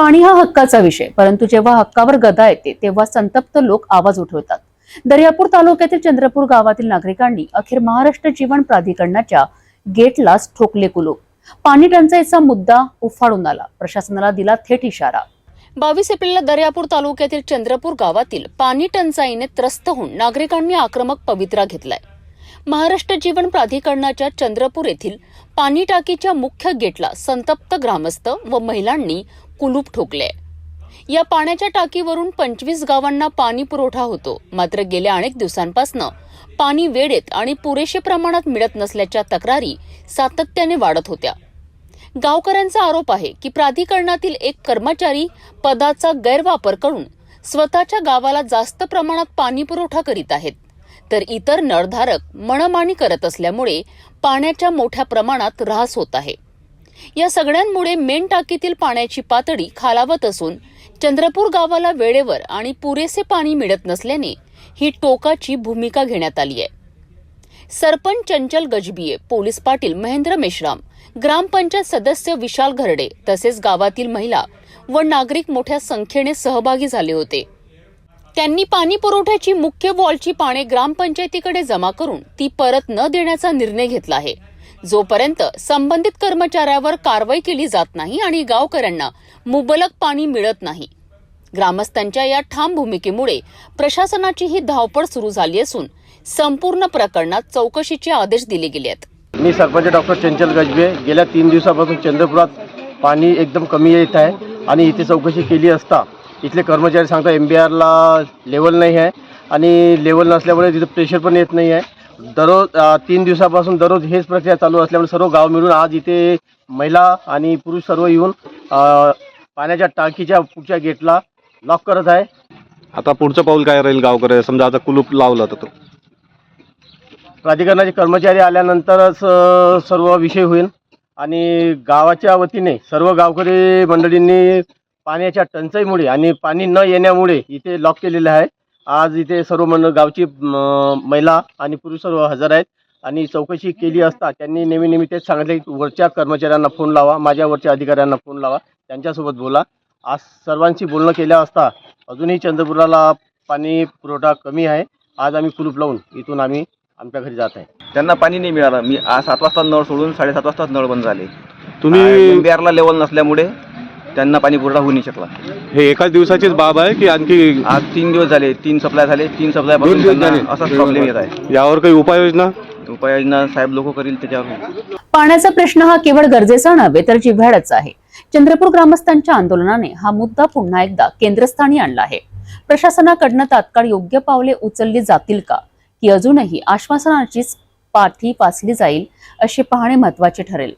पाणी हा हक्काचा विषय, परंतु जेव्हा हक्कावर गदा येते तेव्हा संतप्त लोक आवाज उठवतात। दर्यापूर तालुक्यातील चंद्रपूर गावातील नागरिकांनी अखेर महाराष्ट्र जीवन प्राधिकरणाच्या गेटलाच ठोकले कुलूप। पाणी टंचाईचा मुद्दा उफाळून आला, प्रशासनाला दिला थेट इशारा। 22 एप्रिलला दर्यापूर तालुक्यातील चंद्रपूर गावातील पाणी टंचाईने त्रस्त होऊन नागरिकांनी आक्रमक पवित्रा घेतलाय। महाराष्ट्र जीवन प्राधिकरणाच्या चंद्रपूर येथील पाणी टाकीच्या मुख्य गेटला संतप्त ग्रामस्थ व महिलांनी कुलूप ठोकले। या पाण्याच्या टाकीवरून 25 गावांना पाणी पुरवठा होतो, मात्र गेल्या अनेक दिवसांपासून पाणी वेळेत आणि पुरेशे प्रमाणात मिळत नसल्याच्या तक्रारी सातत्याने वाढत होत्या। गावकऱ्यांचा आरोप आहे की प्राधिकरणातील एक कर्मचारी पदाचा गैरवापर करून स्वतःच्या गावाला जास्त प्रमाणात पाणी पुरवठा करीत आहेत, तर इतर नळधारक मनमानी करत असल्यामुळे पाण्याच्या मोठ्या प्रमाणात ऱ्हास होत आहे। या सगळ्यांमुळे मेन टाकीतील पाण्याची पातळी खालावत असून चंद्रपूर गावाला वेळेवर आणि पुरेसे पाणी मिळत नसल्याने ही टोकाची भूमिका घेण्यात आली आहे। सरपंच चंचल गजबिये, पोलीस पाटील महेंद्र मेश्राम, ग्रामपंचायत सदस्य विशाल घरडे तसेच गावातील महिला व नागरिक मोठ्या संख्येने सहभागी झाले होते। त्यांनी पाणी पुरवठ्याची मुख्य वॉलची पाने ग्रामपंचायतीकडे जमा करून ती परत न देण्याचा निर्णय घेतला आहे, जोपर्यंत संबंधित कर्मचाऱ्यावर कारवाई केली जात नाही आणि गावकऱ्यांना मुबलक पाणी मिळत नाही। ग्रामस्थांच्या या ठाम भूमिकेमुळे प्रशासनाची ही धावपळ सुरू झाली असून संपूर्ण प्रकरणात चौकशीचे आदेश दिले गेले आहेत। मी सरपंच डॉक्टर चंचल गजबे, गेल्या 3 दिवसापासून चंद्रपुरात पाणी एकदम कमी येत आहे आणि इथे चौकशी केली असता इथले कर्मचारी सांगता MBRला लेवल नाही आहे आणि लेवल नसल्यामुळे तिथे प्रेशर पण येत नाही आहे। दररोज 3 दिवसापासून दररोज हेच प्रक्रिया चालू असल्यामुळे सर्व गाव मिळून आज इथे महिला आणि पुरुष सर्व येऊन पाण्याच्या टाकीच्या पुढच्या गेटला लॉक करत आहे। आता पुढचं पाऊल काय राहील गावकरी, समजा आता कुलूप लावलं तर प्राधिकरणाचे कर्मचारी आल्यानंतरच सर्व विषय होईल आणि गावाच्या वतीने सर्व गावकरी मंडळींनी पाण्याच्या टंचाईमुळे आणि पाणी न येण्यामुळे इथे लॉक केलेले आहे। आज इथे सर्व गावची महिला आणि पुरुष सर्व हजर आहेत आणि चौकशी केली असता त्यांनी नेहमी तेच सांगितले की वरच्या कर्मचाऱ्यांना फोन लावा, माझ्या वरच्या अधिकाऱ्यांना फोन लावा, त्यांच्यासोबत बोला। आज सर्वांशी बोलणं केलं असता अजूनही चंद्रपुराला पाणी पुरवठा कमी आहे। आज आम्ही कुलूप लावून इथून आम्ही आमच्या घरी जात आहे। त्यांना पाणी नाही मिळालं। मी आज 7 वाजता नळ सोडून 7:30 वाजता नळ बंद झाले। तुम्ही MBRला लेवल नसल्यामुळे त्यांना पाणी पुरवठा होऊ नाही शकला। हे एकाच दिवसाचीच बाब आहे की आणखी आज 3 दिवस झाले, 3 सप्लाय झाले, 3 सप्लाय पासून असाच प्रॉब्लेम येत आहे। यावर काही उपाययोजना साहेब लोक करील त्याच्यावर। पाण्याचा प्रश्न हा केवळ गरजेचा नव्हे तर जिव्हाळ्याचा आहे। चंद्रपूर ग्रामस्थांच्या आंदोलनाने हा मुद्दा पुन्हा एकदा केंद्रस्थानी आणला आहे। प्रशासनाकडून तात्काळ योग्य पावले उचलली जातील का, की अजूनही आश्वासनाचीच पाठी वाचली जाईल, असे पाहणे महत्त्वाचे ठरेल।